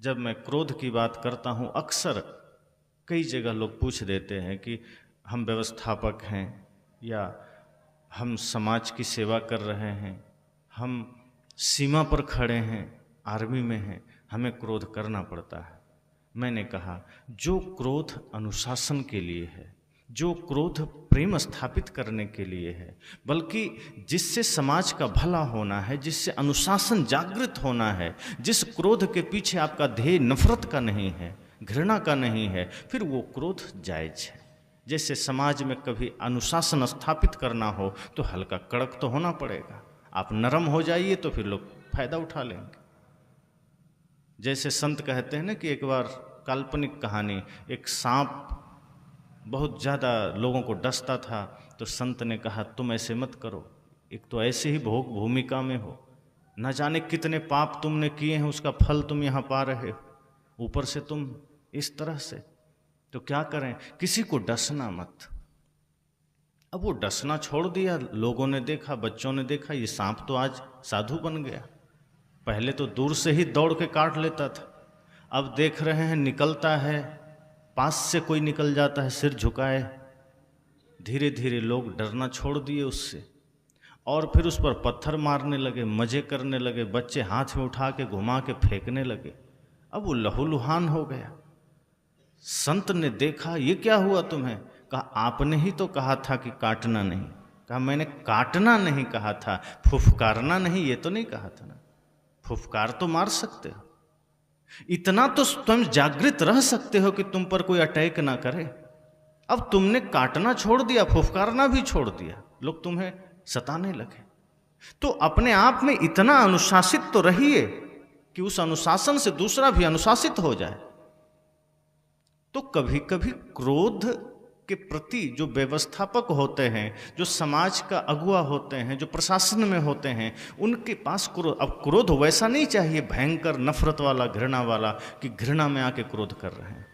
जब मैं क्रोध की बात करता हूँ, अक्सर कई जगह लोग पूछ देते हैं कि हम व्यवस्थापक हैं या हम समाज की सेवा कर रहे हैं, हम सीमा पर खड़े हैं, आर्मी में हैं, हमें क्रोध करना पड़ता है। मैंने कहा, जो क्रोध अनुशासन के लिए है, जो क्रोध प्रेम स्थापित करने के लिए है, बल्कि जिससे समाज का भला होना है, जिससे अनुशासन जागृत होना है, जिस क्रोध के पीछे आपका ध्येय नफरत का नहीं है, घृणा का नहीं है, फिर वो क्रोध जायज है। जैसे समाज में कभी अनुशासन स्थापित करना हो तो हल्का कड़क तो होना पड़ेगा। आप नरम हो जाइए तो फिर लोग फायदा उठा लेंगे। जैसे संत कहते हैं ना कि एक बार काल्पनिक कहानी, एक सांप बहुत ज़्यादा लोगों को डसता था, तो संत ने कहा तुम ऐसे मत करो, एक तो ऐसे ही भोग भूमिका में हो, न जाने कितने पाप तुमने किए हैं, उसका फल तुम यहाँ पा रहे हो, ऊपर से तुम इस तरह से, तो क्या करें, किसी को डसना मत। अब वो डसना छोड़ दिया, लोगों ने देखा, बच्चों ने देखा, ये सांप तो आज साधु बन गया। पहले तो दूर से ही दौड़ के काट लेता था, अब देख रहे हैं निकलता है, पास से कोई निकल जाता है सिर झुकाए। धीरे धीरे लोग डरना छोड़ दिए उससे, और फिर उस पर पत्थर मारने लगे, मजे करने लगे, बच्चे हाथ में उठा के घुमा के फेंकने लगे। अब वो लहूलुहान हो गया। संत ने देखा, ये क्या हुआ तुम्हें? कहा आपने ही तो कहा था कि काटना नहीं। कहा मैंने काटना नहीं कहा था, फुफकारना नहीं ये तो नहीं कहा था ना। फुफकार तो मार सकते हो, इतना तो तुम जागृत रह सकते हो कि तुम पर कोई अटैक ना करे। अब तुमने काटना छोड़ दिया, फुफकारना भी छोड़ दिया, लोग तुम्हें सताने लगे। तो अपने आप में इतना अनुशासित तो रहिए कि उस अनुशासन से दूसरा भी अनुशासित हो जाए। तो कभी कभी क्रोध के प्रति जो व्यवस्थापक होते हैं, जो समाज का अगुवा होते हैं, जो प्रशासन में होते हैं, उनके पास क्रोध, अब क्रोध वैसा नहीं चाहिए भयंकर नफरत वाला, घृणा वाला, कि घृणा में आके क्रोध कर रहे हैं।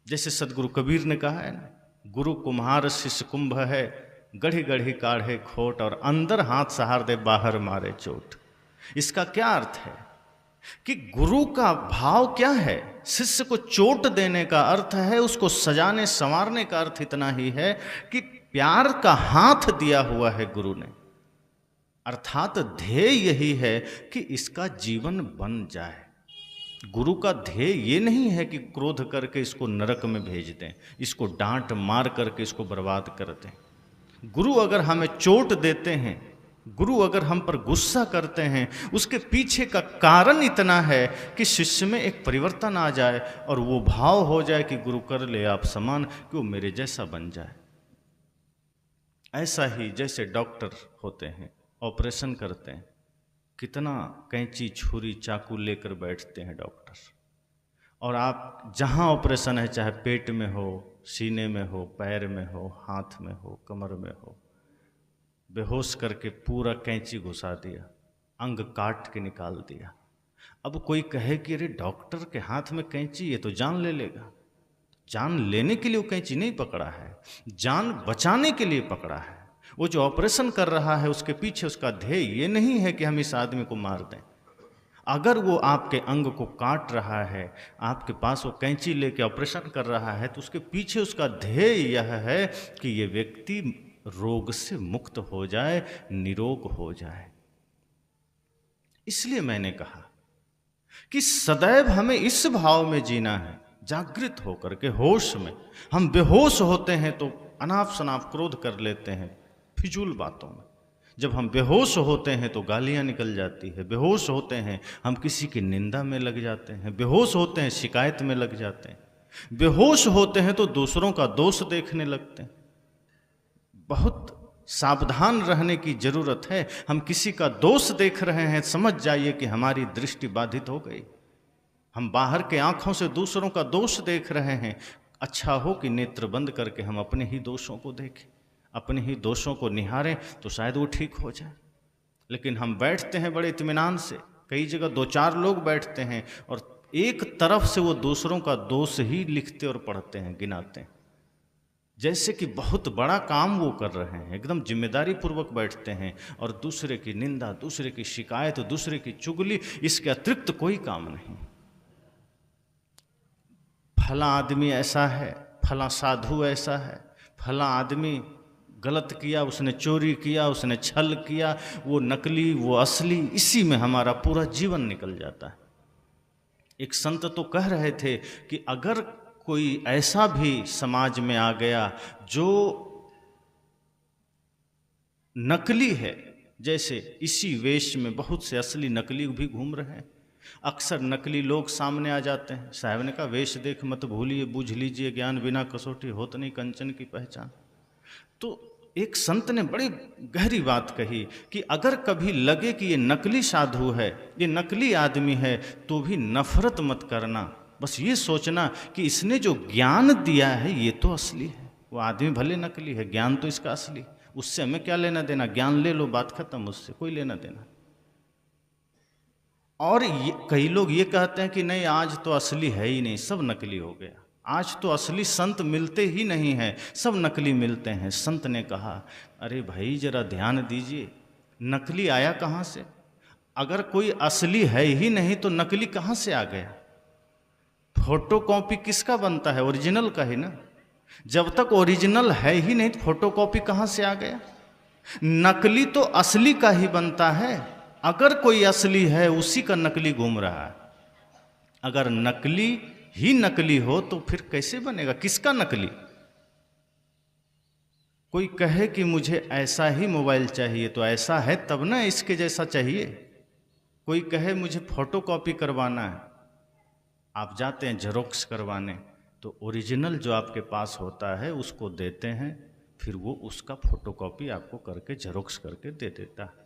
जैसे सदगुरु कबीर ने कहा है ना, गुरु कुम्हार शिष्य कुंभ है, गढ़ी गढ़ी काढ़े खोट, और अंदर हाथ सहार दे बाहर मारे चोट। इसका क्या अर्थ है कि गुरु का भाव क्या है? शिष्य को चोट देने का अर्थ है, उसको सजाने संवारने का अर्थ इतना ही है कि प्यार का हाथ दिया हुआ है गुरु ने, अर्थात ध्येय यही है कि इसका जीवन बन जाए। गुरु का ध्येय ये नहीं है कि क्रोध करके इसको नरक में भेज दें, इसको डांट मार करके इसको बर्बाद कर दें। गुरु अगर हमें चोट देते हैं, गुरु अगर हम पर गुस्सा करते हैं, उसके पीछे का कारण इतना है कि शिष्य में एक परिवर्तन आ जाए और वो भाव हो जाए कि गुरु कर ले आप समान, कि वो मेरे जैसा बन जाए। ऐसा ही जैसे डॉक्टर होते हैं, ऑपरेशन करते हैं, कितना कैंची छुरी चाकू लेकर बैठते हैं डॉक्टर, और आप जहाँ ऑपरेशन है, चाहे पेट में हो, सीने में हो, पैर में हो, हाथ में हो, कमर में हो, बेहोश करके पूरा कैंची घुसा दिया, अंग काट के निकाल दिया। अब कोई कहे कि अरे डॉक्टर के हाथ में कैंची, ये तो जान ले लेगा। जान लेने के लिए वो कैंची नहीं पकड़ा है, जान बचाने के लिए पकड़ा है। वो जो ऑपरेशन कर रहा है उसके पीछे उसका ध्येय ये नहीं है कि हम इस आदमी को मार दें। अगर वो आपके अंग को काट रहा है, आपके पास वो कैंची लेके ऑपरेशन कर रहा है, तो उसके पीछे उसका ध्येय यह है कि ये व्यक्ति रोग से मुक्त हो जाए, निरोग हो जाए। इसलिए मैंने कहा कि सदैव हमें इस भाव में जीना है, जागृत होकर के, होश में। हम बेहोश होते हैं तो अनाप शनाप क्रोध कर लेते हैं फिजूल बातों में। जब हम बेहोश होते हैं तो गालियां निकल जाती है, बेहोश होते हैं हम किसी की निंदा में लग जाते हैं, बेहोश होते हैं शिकायत में लग जाते हैं, बेहोश होते हैं तो दूसरों का दोष देखने लगते हैं। बहुत सावधान रहने की जरूरत है। हम किसी का दोष देख रहे हैं, समझ जाइए कि हमारी दृष्टि बाधित हो गई। हम बाहर के आंखों से दूसरों का दोष देख रहे हैं। अच्छा हो कि नेत्र बंद करके हम अपने ही दोषों को देखें, अपने ही दोषों को निहारें, तो शायद वो ठीक हो जाए। लेकिन हम बैठते हैं बड़े इत्मीनान से, कई जगह 2-4 लोग बैठते हैं और एक तरफ से वो दूसरों का दोष ही लिखते और पढ़ते हैं, गिनाते हैं। जैसे कि बहुत बड़ा काम वो कर रहे हैं, एकदम जिम्मेदारी पूर्वक बैठते हैं और दूसरे की निंदा, दूसरे की शिकायत, दूसरे की चुगली, इसके अतिरिक्त कोई काम नहीं। फला आदमी ऐसा है, फला साधु ऐसा है, फला आदमी गलत किया, उसने चोरी किया, उसने छल किया, वो नकली वो असली, इसी में हमारा पूरा जीवन निकल जाता है। एक संत तो कह रहे थे कि अगर कोई ऐसा भी समाज में आ गया जो नकली है, जैसे इसी वेश में बहुत से असली नकली भी घूम रहे हैं, अक्सर नकली लोग सामने आ जाते हैं। साहब ने कहा वेश देख मत भूलिए, बूझ लीजिए ज्ञान बिना कसौटी होत नहीं कंचन की पहचान। तो एक संत ने बड़ी गहरी बात कही कि अगर कभी लगे कि ये नकली साधु है, ये नकली आदमी है, तो भी नफरत मत करना। बस ये सोचना कि इसने जो ज्ञान दिया है ये तो असली है, वो आदमी भले नकली है, ज्ञान तो इसका असली, उससे हमें क्या लेना देना, ज्ञान ले लो, बात खत्म, उससे कोई लेना देना। और कई लोग ये कहते हैं कि नहीं आज तो असली है ही नहीं, सब नकली हो गया, आज तो असली संत मिलते ही नहीं हैं, सब नकली मिलते हैं। संत ने कहा अरे भाई जरा ध्यान दीजिए, नकली आया कहाँ से? अगर कोई असली है ही नहीं तो नकली कहाँ से आ गया? फोटोकॉपी किसका बनता है? ओरिजिनल का ही ना। जब तक ओरिजिनल है ही नहीं तो फोटोकॉपी कहाँ से आ गया? नकली तो असली का ही बनता है। अगर कोई असली है उसी का नकली घूम रहा है। अगर नकली ही नकली हो तो फिर कैसे बनेगा? किसका नकली? कोई कहे कि मुझे ऐसा ही मोबाइल चाहिए तो ऐसा है तब ना इसके जैसा चाहिए। कोई कहे मुझे फोटोकॉपी करवाना है, आप जाते हैं जेरोक्स करवाने, तो ओरिजिनल जो आपके पास होता है उसको देते हैं, फिर वो उसका फोटोकॉपी आपको करके जेरोक्स करके दे देता है।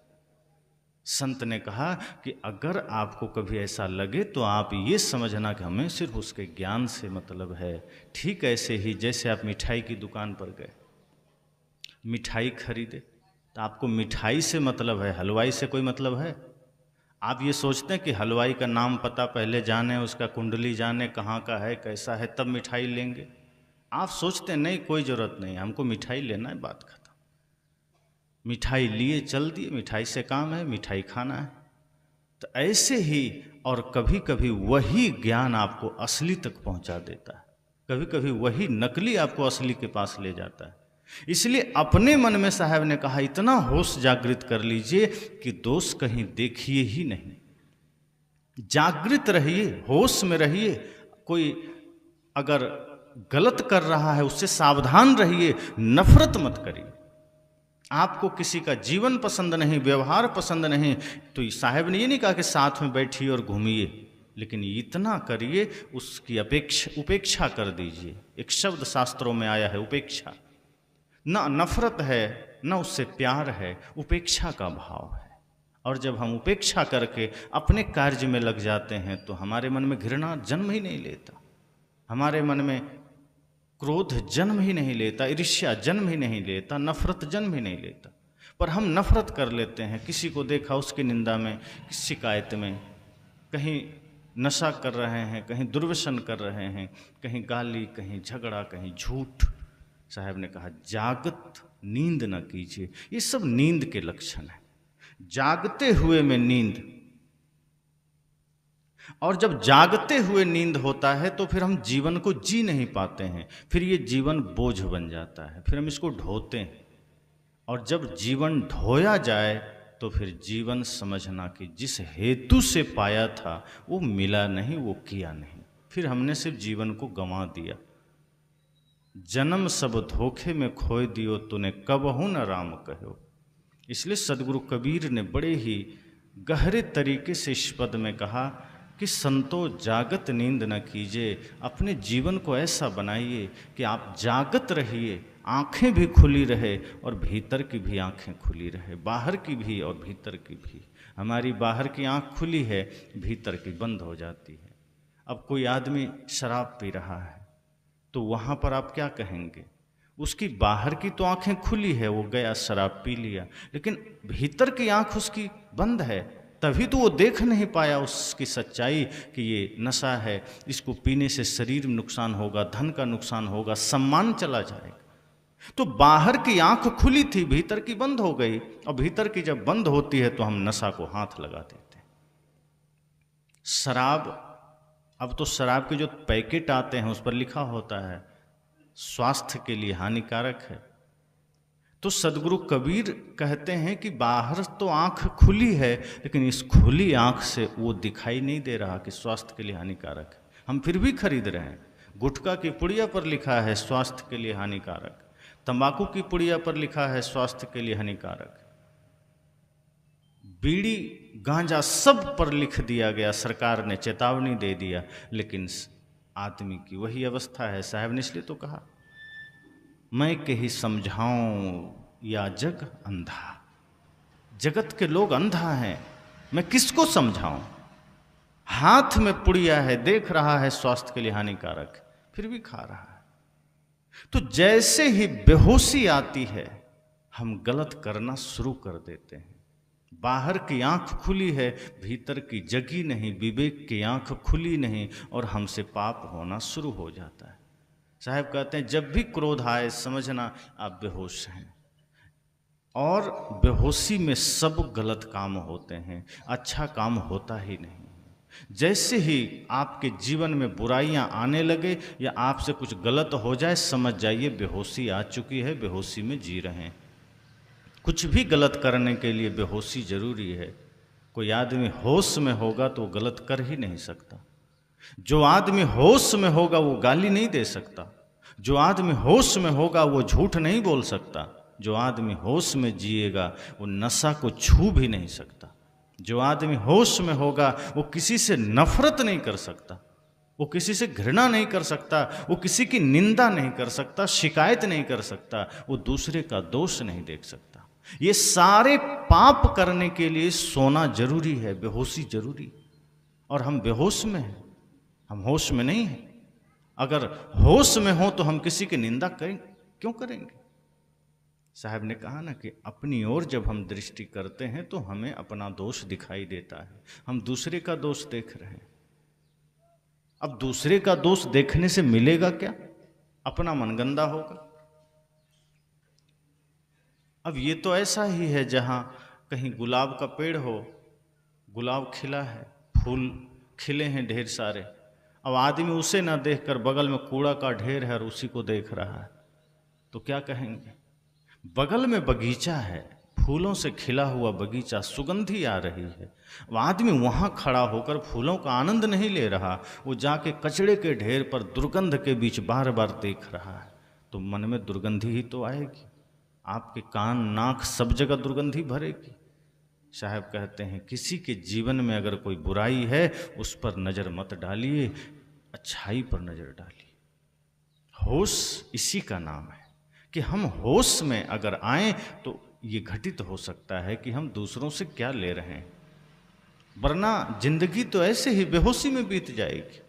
संत ने कहा कि अगर आपको कभी ऐसा लगे तो आप ये समझना कि हमें सिर्फ उसके ज्ञान से मतलब है। ठीक ऐसे ही जैसे आप मिठाई की दुकान पर गए, मिठाई खरीदे, तो आपको मिठाई से मतलब है, हलवाई से कोई मतलब है? आप ये सोचते हैं कि हलवाई का नाम पता पहले जाने, उसका कुंडली जाने, कहाँ का है कैसा है, तब मिठाई लेंगे? आप सोचते हैं नहीं कोई ज़रूरत नहीं, हमको मिठाई लेना है, बात खत्म। मिठाई लिए चल दिए, मिठाई से काम है, मिठाई खाना है। तो ऐसे ही और कभी कभी वही ज्ञान आपको असली तक पहुंचा देता है, कभी कभी वही नकली आपको असली के पास ले जाता है। इसलिए अपने मन में साहब ने कहा इतना होश जागृत कर लीजिए कि दोष कहीं देखिए ही नहीं, जागृत रहिए, होश में रहिए। कोई अगर गलत कर रहा है उससे सावधान रहिए, नफरत मत करिए। आपको किसी का जीवन पसंद नहीं, व्यवहार पसंद नहीं, तो साहब ने ये नहीं कहा कि साथ में बैठिए और घूमिए, लेकिन इतना करिए उसकी उपेक्षा कर दीजिए। एक शब्द शास्त्रों में आया है उपेक्षा। ना नफरत है ना उससे प्यार है, उपेक्षा का भाव है। और जब हम उपेक्षा करके अपने कार्य में लग जाते हैं तो हमारे मन में घृणा जन्म ही नहीं लेता, हमारे मन में क्रोध जन्म ही नहीं लेता, ईर्ष्या जन्म ही नहीं लेता, नफरत जन्म ही नहीं लेता। पर हम नफरत कर लेते हैं, किसी को देखा उसकी निंदा में, शिकायत में, कहीं नशा कर रहे हैं, कहीं दुर्व्यसन कर रहे हैं, कहीं गाली, कहीं झगड़ा, कहीं झूठ। साहब ने कहा जागत नींद न कीजिए। ये सब नींद के लक्षण है, जागते हुए में नींद। और जब जागते हुए नींद होता है तो फिर हम जीवन को जी नहीं पाते हैं, फिर ये जीवन बोझ बन जाता है, फिर हम इसको ढोते हैं। और जब जीवन ढोया जाए तो फिर जीवन समझना कि जिस हेतु से पाया था वो मिला नहीं, वो किया नहीं, फिर हमने सिर्फ जीवन को गंवा दिया। जन्म सब धोखे में खोए दियो, तूने कबहू न राम कहो। इसलिए सदगुरु कबीर ने बड़े ही गहरे तरीके से इस पद में कहा कि संतो जागत नींद न कीजिए। अपने जीवन को ऐसा बनाइए कि आप जागत रहिए, आँखें भी खुली रहे और भीतर की भी आँखें खुली रहे, बाहर की भी और भीतर की भी। हमारी बाहर की आँख खुली है, भीतर की बंद हो जाती है। अब कोई आदमी शराब पी रहा है तो वहाँ पर आप क्या कहेंगे? उसकी बाहर की तो आँखें खुली है, वो गया शराब पी लिया, लेकिन भीतर की आँख उसकी बंद है, तभी तो वो देख नहीं पाया उसकी सच्चाई कि ये नशा है, इसको पीने से शरीर में नुकसान होगा, धन का नुकसान होगा, सम्मान चला जाएगा। तो बाहर की आंख खुली थी, भीतर की बंद हो गई, और भीतर की जब बंद होती है तो हम नशा को हाथ लगा देते हैं। शराब, अब तो शराब के जो पैकेट आते हैं उस पर लिखा होता है स्वास्थ्य के लिए हानिकारक है। तो सदगुरु कबीर कहते हैं कि बाहर तो आंख खुली है, लेकिन इस खुली आंख से वो दिखाई नहीं दे रहा कि स्वास्थ्य के लिए हानिकारक है, हम फिर भी खरीद रहे हैं। गुटखा की पुड़िया पर लिखा है स्वास्थ्य के लिए हानिकारक, तंबाकू की पुड़िया पर लिखा है स्वास्थ्य के लिए हानिकारक, बीड़ी गांजा सब पर लिख दिया गया, सरकार ने चेतावनी दे दिया, लेकिन आदमी की वही अवस्था है। साहब ने इसलिए तो कहा, मैं के ही समझाऊं या जग अंधा। जगत के लोग अंधा हैं, मैं किसको समझाऊं। हाथ में पुड़िया है, देख रहा है स्वास्थ्य के लिए हानिकारक, फिर भी खा रहा है। तो जैसे ही बेहोशी आती है हम गलत करना शुरू कर देते हैं। बाहर की आंख खुली है, भीतर की जगी नहीं, विवेक की आंख खुली नहीं, और हमसे पाप होना शुरू हो जाता है। साहब कहते हैं जब भी क्रोध आए समझना आप बेहोश हैं, और बेहोशी में सब गलत काम होते हैं, अच्छा काम होता ही नहीं। जैसे ही आपके जीवन में बुराइयां आने लगे या आपसे कुछ गलत हो जाए, समझ जाइए बेहोशी आ चुकी है, बेहोशी में जी रहे हैं। कुछ भी गलत करने के लिए बेहोशी जरूरी है। कोई आदमी होश में होगा तो गलत कर ही नहीं सकता। जो आदमी होश में होगा वो गाली नहीं दे सकता, जो आदमी होश में होगा वो झूठ नहीं बोल सकता, जो आदमी होश में जिएगा वो नशा को छू भी नहीं सकता, जो आदमी होश में होगा वो किसी से नफरत नहीं कर सकता, वो किसी से घृणा नहीं कर सकता, वो किसी की निंदा नहीं कर सकता, शिकायत नहीं कर सकता, वो दूसरे का दोष नहीं देख सकता। ये सारे पाप करने के लिए सोना जरूरी है, बेहोशी जरूरी। और हम बेहोश में हैं, हम होश में नहीं हैं। अगर होश में हो तो हम किसी की निंदा करें क्यों करेंगे। साहब ने कहा ना कि अपनी ओर जब हम दृष्टि करते हैं तो हमें अपना दोष दिखाई देता है, हम दूसरे का दोष देख रहे हैं। अब दूसरे का दोष देखने से मिलेगा क्या, अपना मन गंदा होगा। अब ये तो ऐसा ही है जहाँ कहीं गुलाब का पेड़ हो, गुलाब खिला है, फूल खिले हैं ढेर सारे, अब आदमी उसे ना देखकर बगल में कूड़ा का ढेर है और उसी को देख रहा है, तो क्या कहेंगे। बगल में बगीचा है, फूलों से खिला हुआ बगीचा, सुगंधी आ रही है, वो आदमी वहाँ खड़ा होकर फूलों का आनंद नहीं ले रहा, वो जाके कचड़े के ढेर पर दुर्गंध के बीच बार बार देख रहा है, तो मन में दुर्गंधी ही तो आएगी। आपके कान नाक सब जगह दुर्गंधी भरेगी। साहब कहते हैं किसी के जीवन में अगर कोई बुराई है उस पर नज़र मत डालिए, अच्छाई पर नज़र डालिए। होश इसी का नाम है कि हम होश में अगर आएं तो ये घटित हो सकता है कि हम दूसरों से क्या ले रहे हैं, वरना जिंदगी तो ऐसे ही बेहोशी में बीत जाएगी।